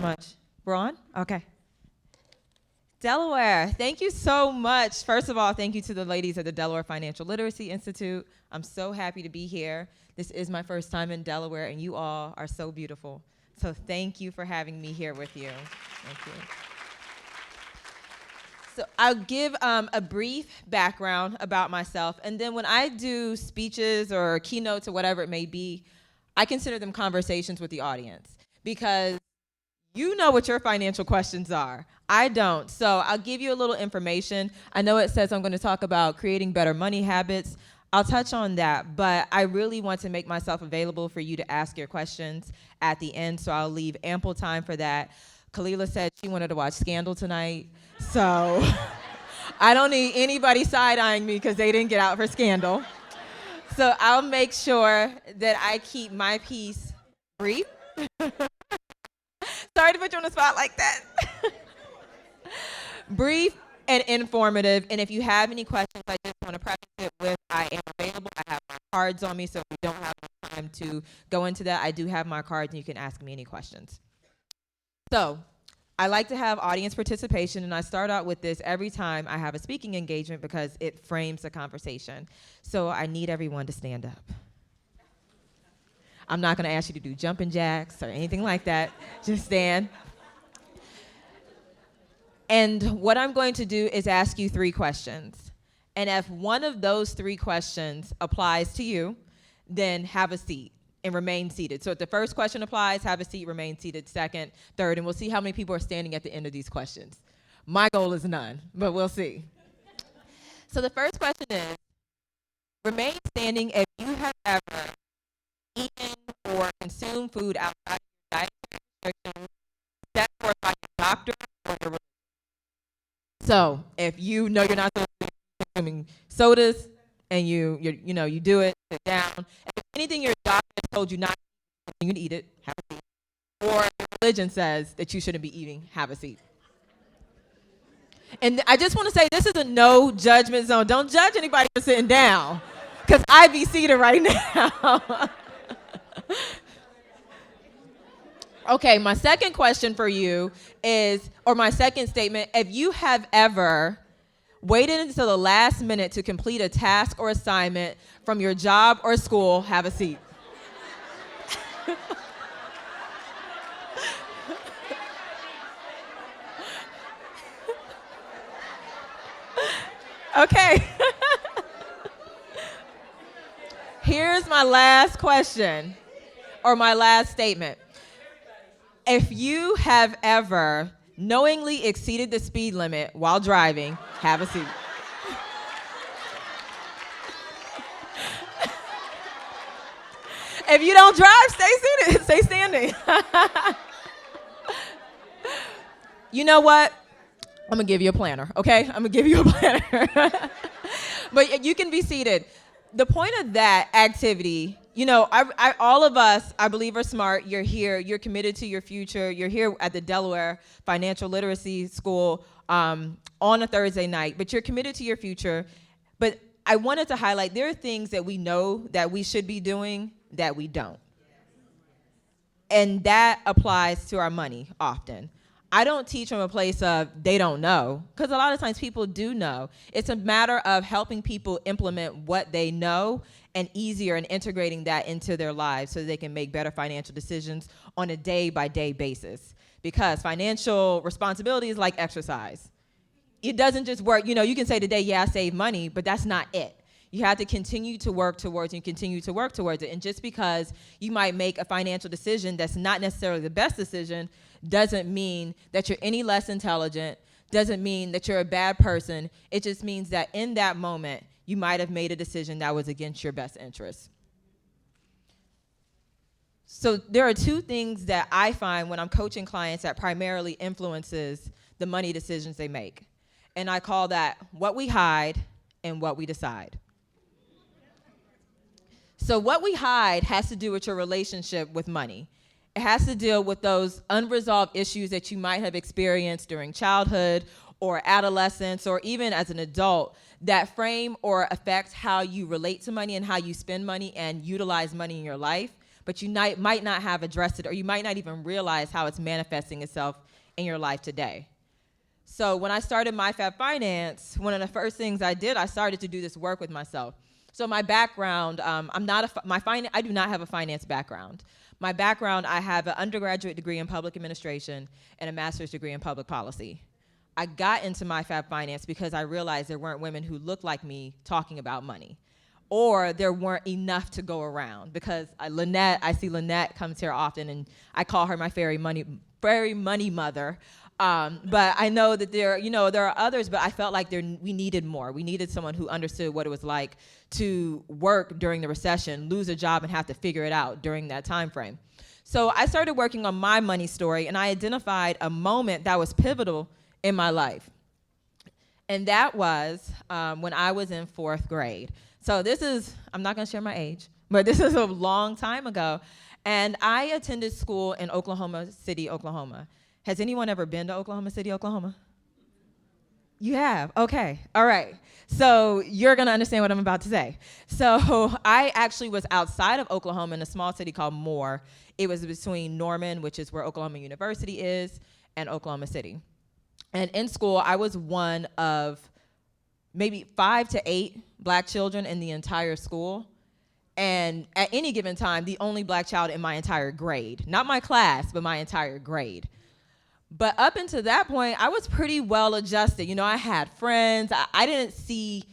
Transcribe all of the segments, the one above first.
Much. We're on? Okay. Delaware, thank you so much. First of all, thank you to the ladies at the Delaware Financial Literacy Institute. I'm so happy to be here. This is my first time in Delaware, and you all are so beautiful. So thank you for having me here with you. Thank you. So I'll give a brief background about myself, and then when I do speeches or keynotes or whatever it may be, I consider them conversations with the audience because you know what your financial questions are. I don't. So I'll give you a little information. I know it says I'm going to talk about creating better money habits. I'll touch on that, but I really want to make myself available for you to ask your questions at the end, so I'll leave ample time for that. Kalila said she wanted to watch Scandal tonight, so I don't need anybody side-eyeing me because they didn't get out for Scandal. So I'll make sure that I keep my piece brief. Sorry to put you on the spot like that. Brief and informative. And if you have any questions, I just want to preface it with I am available. I have my cards on me, so if we don't have time to go into that, I do have my cards, and you can ask me any questions. So I like to have audience participation, and I start out with this every time I have a speaking engagement because it frames the conversation. So I need everyone to stand up. I'm not going to ask you to do jumping jacks or anything like that. Just stand. And what I'm going to do is ask you 3 questions. And if one of those 3 questions applies to you, then have a seat and remain seated. So if the first question applies, have a seat, remain seated. Second, third, and we'll see how many people are standing at the end of these questions. My goal is none, but we'll see. So the first question is, remain standing if you have ever eaten or consumed food outside your dietary restrictions set forth by your doctor or your religion. So if you know you're not supposed to be consuming sodas and you do it, sit down. If anything your doctor has told you not to eat it, have a seat. Or your religion says that you shouldn't be eating, have a seat. And I just want to say this is a no judgment zone. Don't judge anybody for sitting down because I'd be seated right now. Okay, my second question for you is, or my second statement, if you have ever waited until the last minute to complete a task or assignment from your job or school, have a seat. Okay. Here's my last question, or my last statement. If you have ever knowingly exceeded the speed limit while driving, have a seat. If you don't drive, stay seated, stay standing. You know what? I'm gonna give you a planner, okay? I'm gonna give you a planner. But you can be seated. The point of that activity, all of us, I believe, are smart. You're here. You're committed to your future. You're here at the Delaware Financial Literacy School on a Thursday night, but you're committed to your future. But I wanted to highlight there are things that we know that we should be doing that we don't. And that applies to our money often. I don't teach from a place of they don't know, because a lot of times people do know. It's a matter of helping people implement what they know and easier and integrating that into their lives so they can make better financial decisions on a day-by-day basis. Because financial responsibility is like exercise. It doesn't just work. You can say today, yeah, I save money, but that's not it. You have to continue to work towards it. And just because you might make a financial decision that's not necessarily the best decision doesn't mean that you're any less intelligent, doesn't mean that you're a bad person. It just means that in that moment, you might have made a decision that was against your best interest. So there are 2 things that I find when I'm coaching clients that primarily influences the money decisions they make. And I call that what we hide and what we decide. So what we hide has to do with your relationship with money. It has to deal with those unresolved issues that you might have experienced during childhood or adolescence or even as an adult that frame or affect how you relate to money and how you spend money and utilize money in your life. but you might not have addressed it, or you might not even realize how it's manifesting itself in your life today. So when I started MyFab Finance, one of the first things I did, I started to do this work with myself. So my background, I do not have a finance background. My background, I have an undergraduate degree in public administration and a master's degree in public policy. I got into MyFab Finance because I realized there weren't women who looked like me talking about money, or there weren't enough to go around, because I see Lynette comes here often, and I call her my fairy money mother. But I know that there are others, but I felt like we needed more. We needed someone who understood what it was like to work during the recession, lose a job, and have to figure it out during that time frame. So I started working on my money story, and I identified a moment that was pivotal in my life. And that was when I was in 4th grade. So I'm not gonna share my age, but this is a long time ago. And I attended school in Oklahoma City, Oklahoma. Has anyone ever been to Oklahoma City, Oklahoma? You have? Okay. All right. So you're going to understand what I'm about to say. So I actually was outside of Oklahoma in a small city called Moore. It was between Norman, which is where Oklahoma University is, and Oklahoma City. And in school, I was one of maybe 5 to 8 black children in the entire school. And at any given time, the only black child in my entire grade. Not my class, but my entire grade. But up until that point, I was pretty well adjusted. I had friends. I didn't see,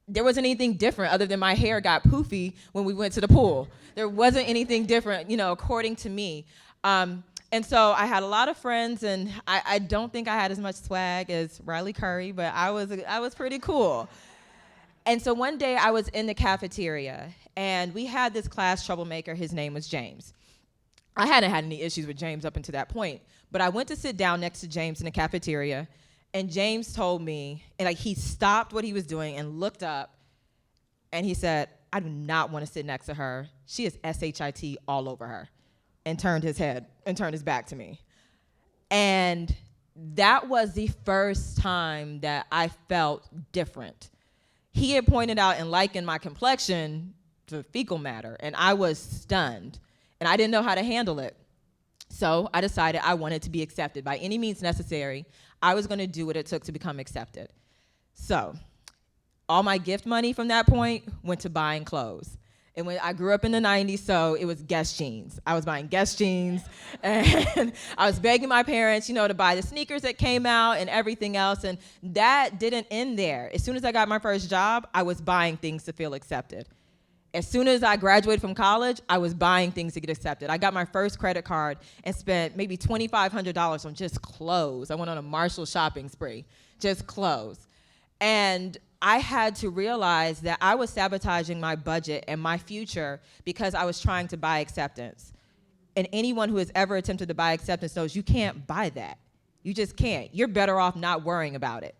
there wasn't anything different other than my hair got poofy when we went to the pool. There wasn't anything different, according to me. And so I had a lot of friends, and I don't think I had as much swag as Riley Curry, but I was pretty cool. And so one day I was in the cafeteria, and we had this class troublemaker. His name was James. I hadn't had any issues with James up until that point, but I went to sit down next to James in the cafeteria, and James told me, and he stopped what he was doing and looked up, and he said, "I do not want to sit next to her. She is SHIT all over her," and turned his back to me. And that was the first time that I felt different. He had pointed out and likened my complexion to fecal matter, and I was stunned. And I didn't know how to handle it. So I decided I wanted to be accepted by any means necessary. I was going to do what it took to become accepted. So all my gift money from that point went to buying clothes. And when I grew up in the 90s, so it was Guess jeans. I was buying Guess jeans, and I was begging my parents, to buy the sneakers that came out and everything else. And that didn't end there. As soon as I got my first job, I was buying things to feel accepted. As soon as I graduated from college, I was buying things to get accepted. I got my first credit card and spent maybe $2,500 on just clothes. I went on a Marshall shopping spree, just clothes. And I had to realize that I was sabotaging my budget and my future because I was trying to buy acceptance. And anyone who has ever attempted to buy acceptance knows you can't buy that. You just can't. You're better off not worrying about it.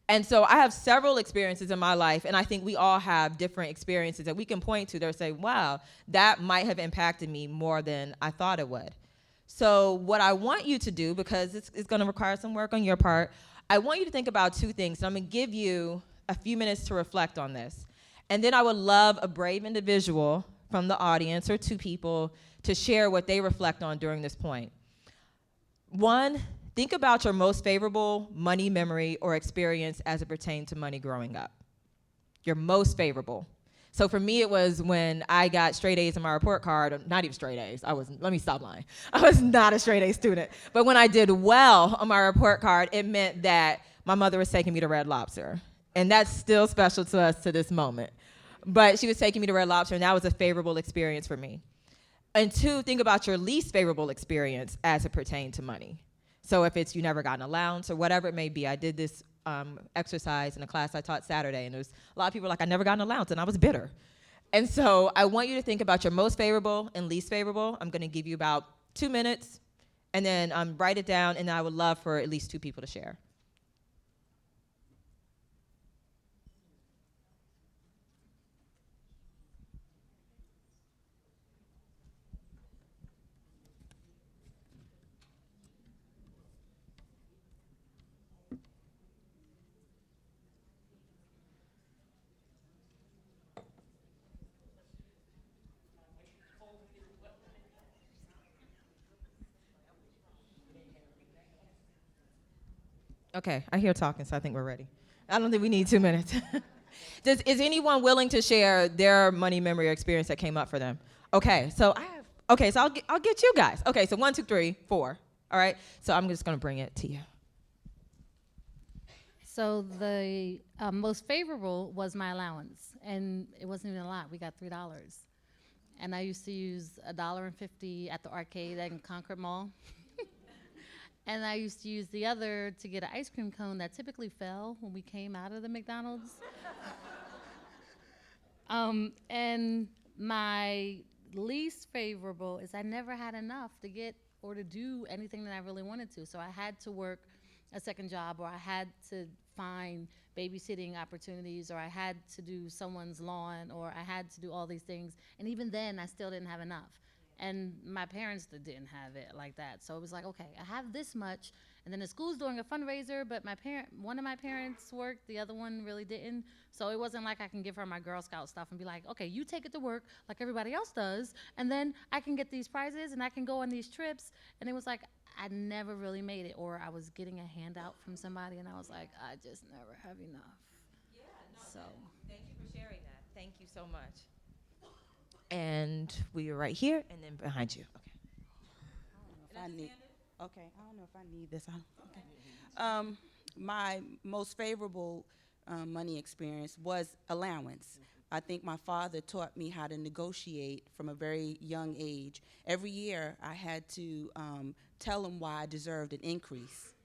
And so I have several experiences in my life, and I think we all have different experiences that we can point to that say, wow, that might have impacted me more than I thought it would. So what I want you to do, because it's going to require some work on your part, I want you to think about 2 things. So I'm going to give you a few minutes to reflect on this. And then I would love a brave individual from the audience or 2 people to share what they reflect on during this point. 1, think about your most favorable money memory or experience as it pertained to money growing up. Your most favorable. So for me, it was when I got straight A's on my report card, not even straight A's. Let me stop lying. I was not a straight A student. But when I did well on my report card, it meant that my mother was taking me to Red Lobster. And that's still special to us to this moment. But she was taking me to Red Lobster, and that was a favorable experience for me. And 2, think about your least favorable experience as it pertained to money. So if it's you never got an allowance or whatever it may be. I did this exercise in a class I taught Saturday, and there was a lot of people like, I never got an allowance, and I was bitter. And so I want you to think about your most favorable and least favorable. I'm going to give you about 2 minutes, and then write it down, and I would love for at least 2 people to share. Okay, I hear talking, so I think we're ready. I don't think we need 2 minutes. Is anyone willing to share their money memory or experience that came up for them? Okay, so I'll get you guys. Okay, so 1, 2, 3, 4. All right, so I'm just gonna bring it to you. So the most favorable was my allowance, and it wasn't even a lot. We got $3, and I used to use $1.50 at the arcade in Concord Mall, and I used to use the other to get an ice cream cone that typically fell when we came out of the McDonald's. And my least favorable is I never had enough to get or to do anything that I really wanted to. So I had to work a second job, or I had to find babysitting opportunities, or I had to do someone's lawn, or I had to do all these things. And even then, I still didn't have enough. And my parents didn't have it like that. So it was like, okay, I have this much, and then the school's doing a fundraiser, but one of my parents worked, the other one really didn't. So it wasn't like I can give her my Girl Scout stuff and be like, okay, you take it to work like everybody else does, and then I can get these prizes and I can go on these trips. And it was like, I never really made it, or I was getting a handout from somebody, and I was like, I just never have enough. Yeah, no, So thank you for sharing that. Thank you so much. And we are right here, and then behind you. Okay. If I need, okay, I don't know if I need this. Okay. My most favorable money experience was allowance. I think my father taught me how to negotiate from a very young age. Every year, I had to tell him why I deserved an increase,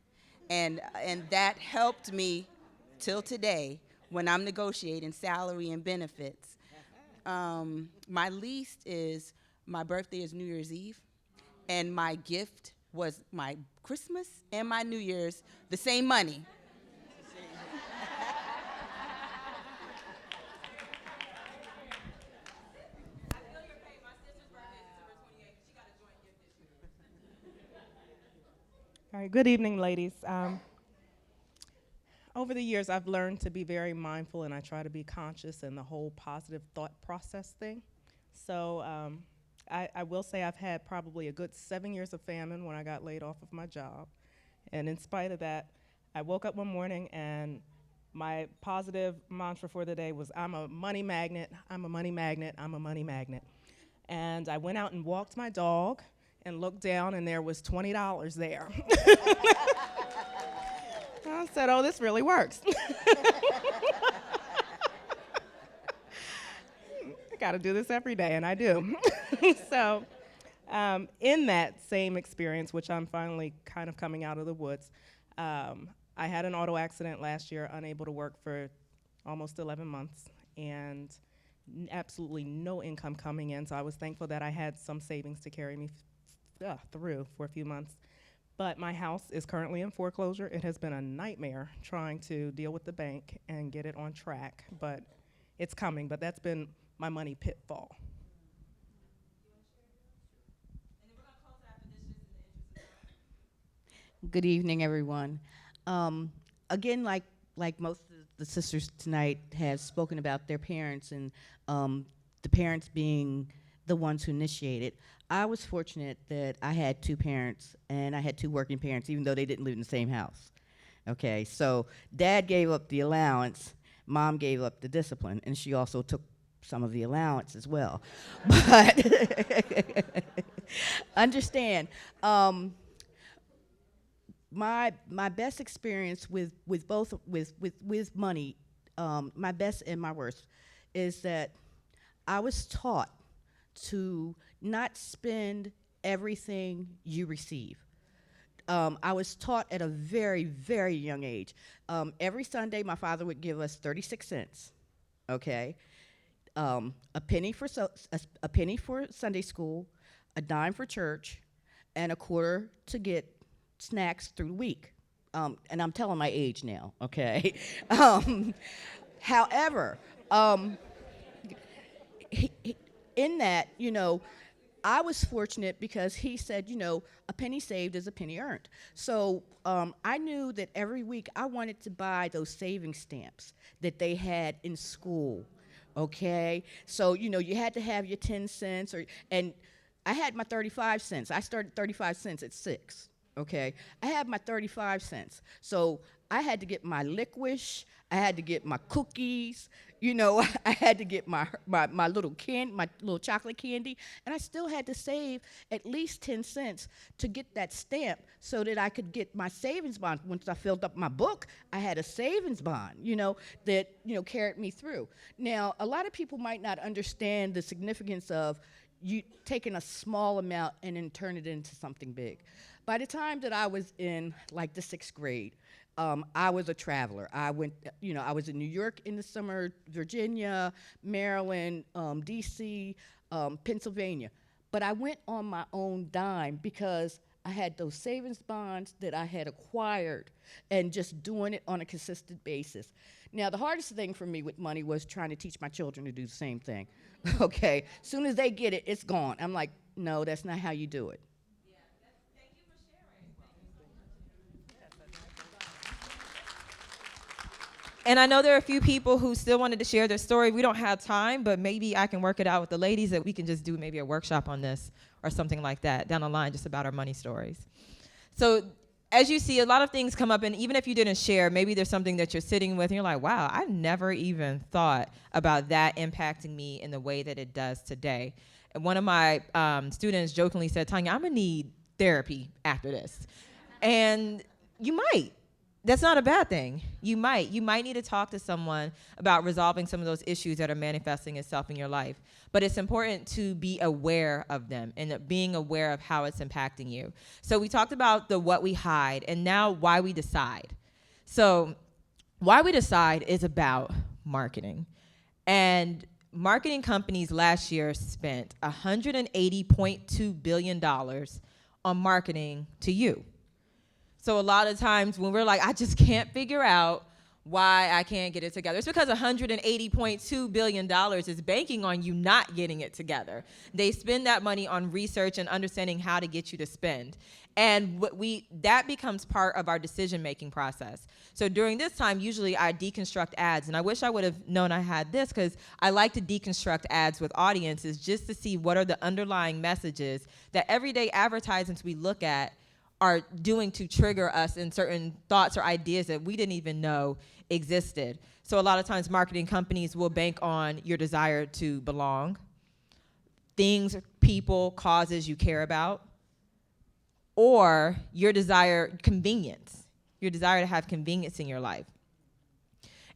and that helped me till today when I'm negotiating salary and benefits. My least is my birthday is New Year's Eve, and my gift was my Christmas and my New Year's, the same money. All right, good evening, ladies. Over the years, I've learned to be very mindful, and I try to be conscious in the whole positive thought process thing. So I will say I've had probably a good 7 years of famine when I got laid off of my job. And in spite of that, I woke up one morning and my positive mantra for the day was, I'm a money magnet, I'm a money magnet, I'm a money magnet. And I went out and walked my dog and looked down, and there was $20 there. I said, oh, this really works. I got to do this every day, and I do. So in that same experience, which I'm finally kind of coming out of the woods, I had an auto accident last year, unable to work for almost 11 months, and absolutely no income coming in. So I was thankful that I had some savings to carry me through for a few months. But my house is currently in foreclosure. It has been a nightmare trying to deal with the bank and get it on track, but it's coming. But that's been my money pitfall. Good evening, everyone. Again, like most of the sisters tonight have spoken about their parents and the parents being the ones who initiated. I was fortunate that I had two parents, and I had two working parents, even though they didn't live in the same house. Okay, so Dad gave up the allowance, Mom gave up the discipline, and she also took some of the allowance as well. But understand, my best experience with both with money, my best and my worst, is that I was taught to not spend everything you receive. I was taught at a very, very young age. Every Sunday, my father would give us 36 cents, okay? A penny for a penny for Sunday school, a dime for church, and a quarter to get snacks through the week. And I'm telling my age now, okay? However, in that, I was fortunate because he said, a penny saved is a penny earned. So I knew that every week I wanted to buy those saving stamps that they had in school, okay? So, you had to have your 10 cents, and I had my 35 cents. I started 35 cents at 6, okay? I had my 35 cents. So I had to get my licorice, I had to get my cookies, you know, I had to get my little my little chocolate candy, and I still had to save at least 10 cents to get that stamp so that I could get my savings bond. Once I filled up my book, I had a savings bond, you know, that, you know, carried me through. Now, a lot of people might not understand the significance of you taking a small amount and then turn it into something big. By the time that I was in like the 6th grade, I was a traveler. I went, you know, I was in New York in the summer, Virginia, Maryland, DC, Pennsylvania. But I went on my own dime because I had those savings bonds that I had acquired and just doing it on a consistent basis. Now, the hardest thing for me with money was trying to teach my children to do the same thing. Okay, as soon as they get it, it's gone. I'm like, no, that's not how you do it. Thank you for sharing. And I know there are a few people who still wanted to share their story. We don't have time, but maybe I can work it out with the ladies that we can just do maybe a workshop on this or something like that down the line, just about our money stories. So as you see, a lot of things come up, and even if you didn't share, maybe there's something that you're sitting with and you're like, wow, I never even thought about that impacting me in the way that it does today. And one of my students jokingly said, Tonya, I'm gonna need therapy after this. And you might. That's not a bad thing. You might need to talk to someone about resolving some of those issues that are manifesting itself in your life. But it's important to be aware of them and being aware of how it's impacting you. So we talked about the what we hide, and now why we decide. So why we decide is about marketing. And marketing companies last year spent $180.2 billion on marketing to you. So a lot of times when we're like, I just can't figure out why I can't get it together, it's because $180.2 billion is banking on you not getting it together. They spend that money on research and understanding how to get you to spend. And that becomes part of our decision-making process. So during this time, usually I deconstruct ads. And I wish I would have known I had this, because I like to deconstruct ads with audiences just to see what are the underlying messages that everyday advertisements we look at are doing to trigger us in certain thoughts or ideas that we didn't even know existed. So a lot of times marketing companies will bank on your desire to belong, things, people, causes you care about, or your desire, convenience, your desire to have convenience in your life.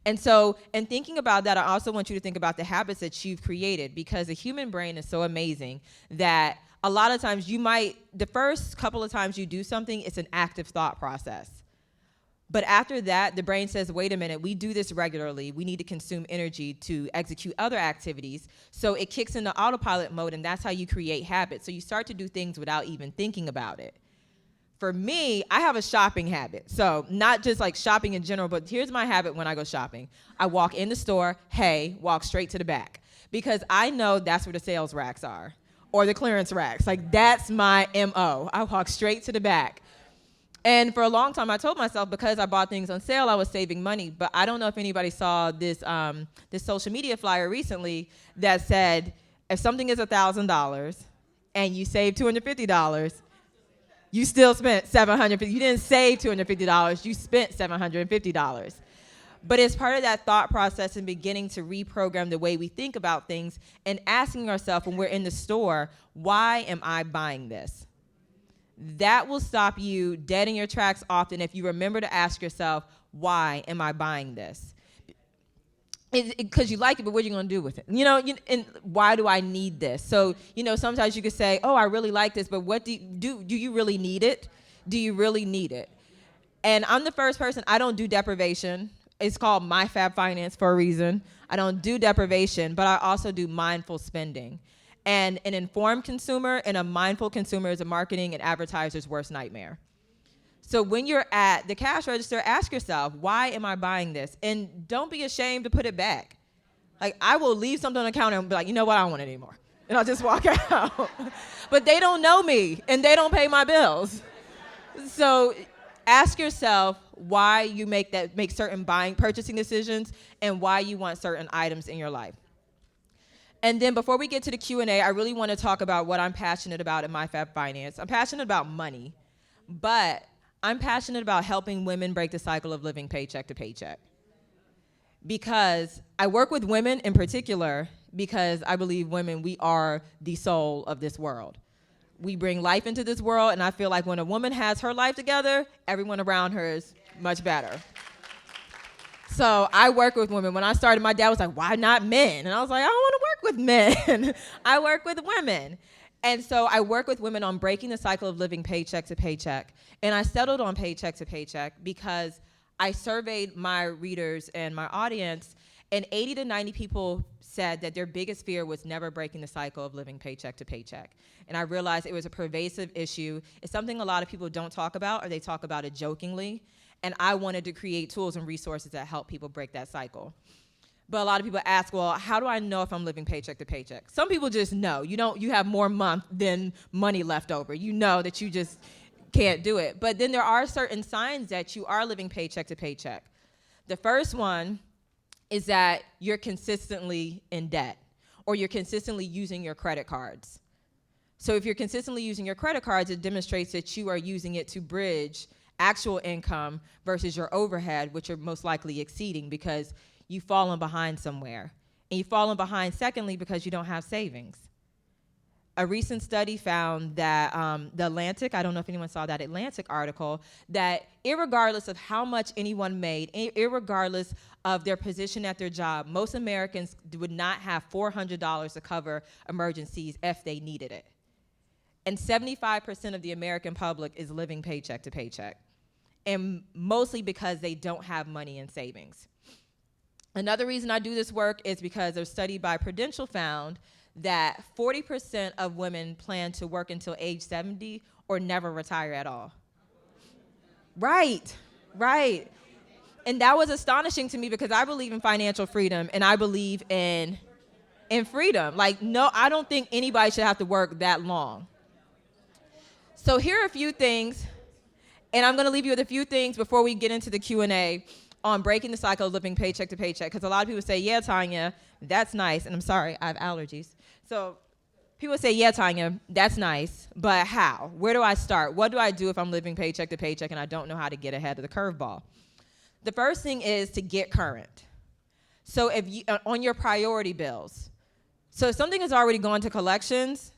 And so in thinking about that, I also want you to think about the habits that you've created, because the human brain is so amazing that a lot of times the first couple of times you do something, it's an active thought process. But after that, the brain says, wait a minute, we do this regularly. We need to consume energy to execute other activities. So it kicks into autopilot mode, and that's how you create habits. So you start to do things without even thinking about it. For me, I have a shopping habit. So not just like shopping in general, but here's my habit when I go shopping. I walk in the store, walk straight to the back, because I know that's where the sales racks are, or the clearance racks. Like, that's my MO. I walk straight to the back. And for a long time, I told myself, because I bought things on sale, I was saving money. But I don't know if anybody saw this social media flyer recently that said, if something is $1,000 and you save $250, you still spent $750. You didn't save $250, you spent $750. But it's part of that thought process and beginning to reprogram the way we think about things and asking ourselves when we're in the store, why am I buying this? That will stop you dead in your tracks often if you remember to ask yourself, why am I buying this? Because you like it, but what are you going to do with it? And why do I need this? So, sometimes you could say, oh, I really like this, but what do you really need it? Do you really need it? And I'm the first person, I don't do deprivation. It's called My Fab Finance for a reason. I don't do deprivation, but I also do mindful spending. And an informed consumer and a mindful consumer is a marketing and advertiser's worst nightmare. So when you're at the cash register, ask yourself, why am I buying this? And don't be ashamed to put it back. Like, I will leave something on the counter and be like, you know what, I don't want it anymore. And I'll just walk out. But they don't know me, and they don't pay my bills. So ask yourself why you make certain purchasing decisions, and why you want certain items in your life. And then before we get to the Q&A, I really want to talk about what I'm passionate about in My Fab Finance. I'm passionate about money. But I'm passionate about helping women break the cycle of living paycheck to paycheck. Because I work with women in particular because I believe women, we are the soul of this world. We bring life into this world, and I feel like when a woman has her life together, everyone around her is much better. So I work with women. When I started, my dad was like, why not men? And I was like, I don't want to work with men. I work with women. And so I work with women on breaking the cycle of living paycheck to paycheck. And I settled on paycheck to paycheck because I surveyed my readers and my audience, and 80 to 90 people said that their biggest fear was never breaking the cycle of living paycheck to paycheck. And I realized it was a pervasive issue. It's something a lot of people don't talk about, or they talk about it jokingly. And I wanted to create tools and resources that help people break that cycle. But a lot of people ask, well, how do I know if I'm living paycheck to paycheck? Some people just know. You have more month than money left over. You know that you just can't do it. But then there are certain signs that you are living paycheck to paycheck. The first one is that you're consistently in debt, or you're consistently using your credit cards. So if you're consistently using your credit cards, it demonstrates that you are using it to bridge actual income versus your overhead, which are most likely exceeding because you've fallen behind somewhere. And you've fallen behind, secondly, because you don't have savings. A recent study found that The Atlantic, I don't know if anyone saw that Atlantic article, that irregardless of how much anyone made, irregardless of their position at their job, most Americans would not have $400 to cover emergencies if they needed it. And 75% of the American public is living paycheck to paycheck, and mostly because they don't have money in savings. Another reason I do this work is because a study by Prudential found that 40% of women plan to work until age 70 or never retire at all. Right. And that was astonishing to me because I believe in financial freedom and I believe in freedom. Like, no, I don't think anybody should have to work that long. So here are a few things, and I'm going to leave you with a few things before we get into the Q&A on breaking the cycle of living paycheck to paycheck, because a lot of people say, yeah, Tonya, that's nice. And I'm sorry, I have allergies. So people say, yeah, Tonya, that's nice, but how? Where do I start? What do I do if I'm living paycheck to paycheck and I don't know how to get ahead of the curveball? The first thing is to get current. So if you, on your priority bills. So if something has already gone to collections,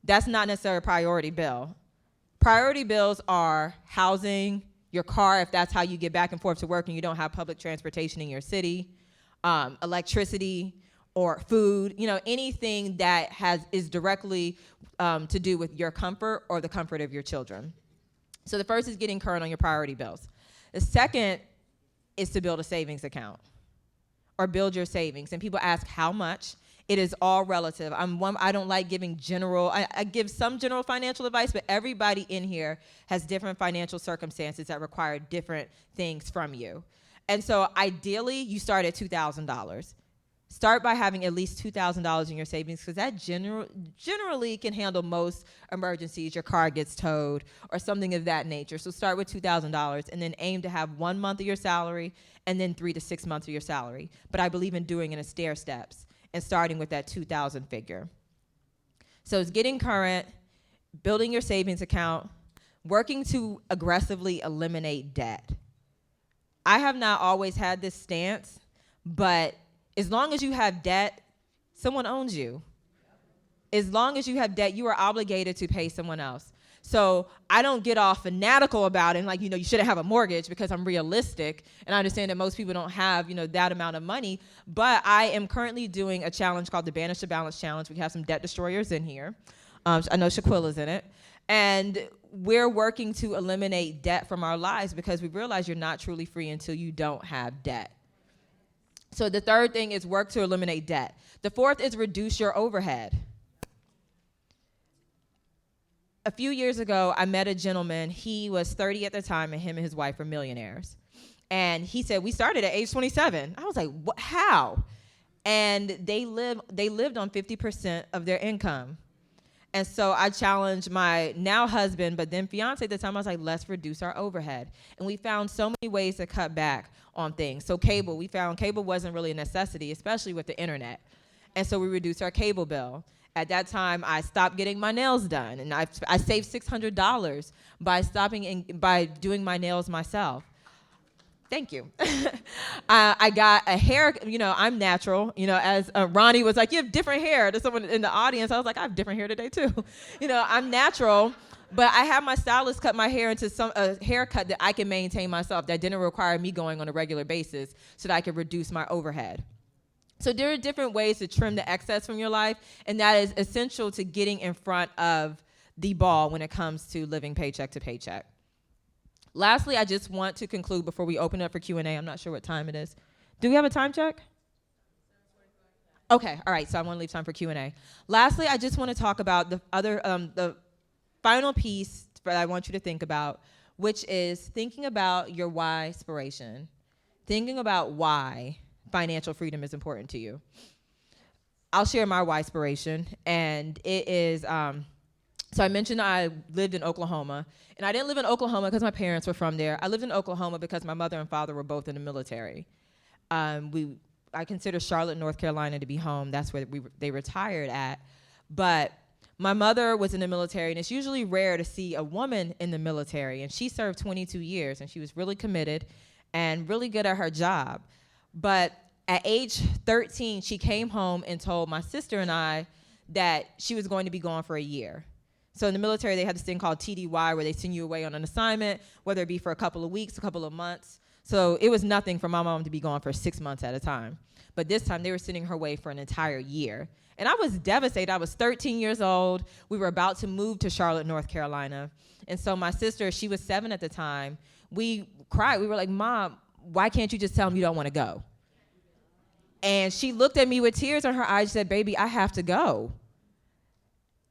that's not necessarily a priority bill. Priority bills are housing, your car, if that's how you get back and forth to work and you don't have public transportation in your city, electricity or food, anything that is directly to do with your comfort or the comfort of your children. So the first is getting current on your priority bills. The second is to build a savings account or build your savings. And people ask how much. It is all relative. I don't like giving general, I give some general financial advice, but everybody in here has different financial circumstances that require different things from you. And so ideally, you start at $2,000. Start by having at least $2,000 in your savings because that generally can handle most emergencies. Your car gets towed or something of that nature. So start with $2,000 and then aim to have 1 month of your salary and then 3 to 6 months of your salary. But I believe in doing it in stair steps and starting with that 2,000 figure. So it's getting current, building your savings account, working to aggressively eliminate debt. I have not always had this stance, but as long as you have debt, someone owns you. As long as you have debt, you are obligated to pay someone else. So I don't get all fanatical about it and you shouldn't have a mortgage because I'm realistic and I understand that most people don't have, that amount of money. But I am currently doing a challenge called the Banish to Balance Challenge. We have some debt destroyers in here. I know Shaquilla's in it. And we're working to eliminate debt from our lives because we realize you're not truly free until you don't have debt. So the third thing is work to eliminate debt. The fourth is reduce your overhead. A few years ago, I met a gentleman. He was 30 at the time, and him and his wife were millionaires. And he said, we started at age 27. I was like, what? How? And they lived on 50% of their income. And so I challenged my now husband, but then fiance at the time, I was like, let's reduce our overhead. And we found so many ways to cut back on things. So we found cable wasn't really a necessity, especially with the internet. And so we reduced our cable bill. At that time, I stopped getting my nails done, and I saved $600 by doing my nails myself. Thank you. I got a hair, I'm natural, as Ronnie was like, you have different hair. To someone in the audience, I was like, I have different hair today too. I'm natural, but I had my stylist cut my hair into a haircut that I can maintain myself, that didn't require me going on a regular basis, so that I could reduce my overhead. So there are different ways to trim the excess from your life, and that is essential to getting in front of the ball when it comes to living paycheck to paycheck. Lastly, I just want to conclude before we open up for Q&A. I'm not sure what time it is. Do we have a time check? Okay, all right, so I want to leave time for Q&A. Lastly, I just want to talk about the final piece that I want you to think about, which is thinking about your why aspiration, thinking about why financial freedom is important to you. I'll share my why aspiration, and it is, so I mentioned I lived in Oklahoma, and I didn't live in Oklahoma because my parents were from there. I lived in Oklahoma because my mother and father were both in the military. I consider Charlotte, North Carolina to be home. That's where they retired at. But my mother was in the military, and it's usually rare to see a woman in the military, and she served 22 years, and she was really committed and really good at her job. But at age 13, she came home and told my sister and I that she was going to be gone for a year. So in the military, they have this thing called TDY, where they send you away on an assignment, whether it be for a couple of weeks, a couple of months. So it was nothing for my mom to be gone for 6 months at a time. But this time, they were sending her away for an entire year. And I was devastated. I was 13 years old. We were about to move to Charlotte, North Carolina. And so my sister, she was 7 at the time, we cried. We were like, Mom, why can't you just tell them you don't want to go? And she looked at me with tears in her eyes and said, baby, I have to go.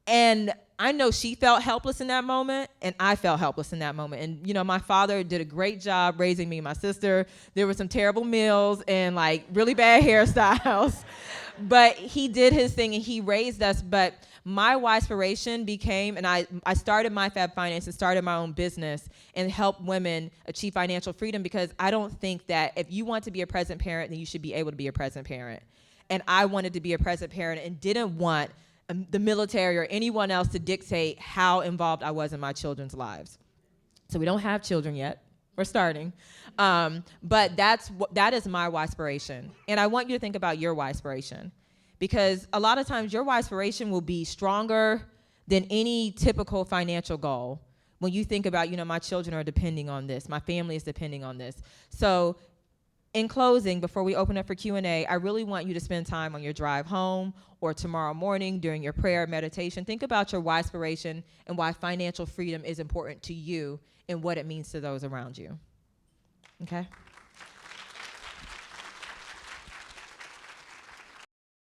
And I know she felt helpless in that moment, and I felt helpless in that moment. And, my father did a great job raising me and my sister. There were some terrible meals and, really bad hairstyles. But he did his thing, and he raised us. But my why aspiration became, and I started MyFab Finance and started my own business and helped women achieve financial freedom, because I don't think that if you want to be a present parent, then you should be able to be a present parent. And I wanted to be a present parent and didn't want the military or anyone else to dictate how involved I was in my children's lives. So we don't have children yet. We're starting. But that is my why aspiration. And I want you to think about your why aspiration, because a lot of times your why aspiration will be stronger than any typical financial goal. When you think about, my children are depending on this, my family is depending on this. So in closing, before we open up for Q&A, I really want you to spend time on your drive home or tomorrow morning during your prayer meditation. Think about your why aspiration and why financial freedom is important to you and what it means to those around you. Okay?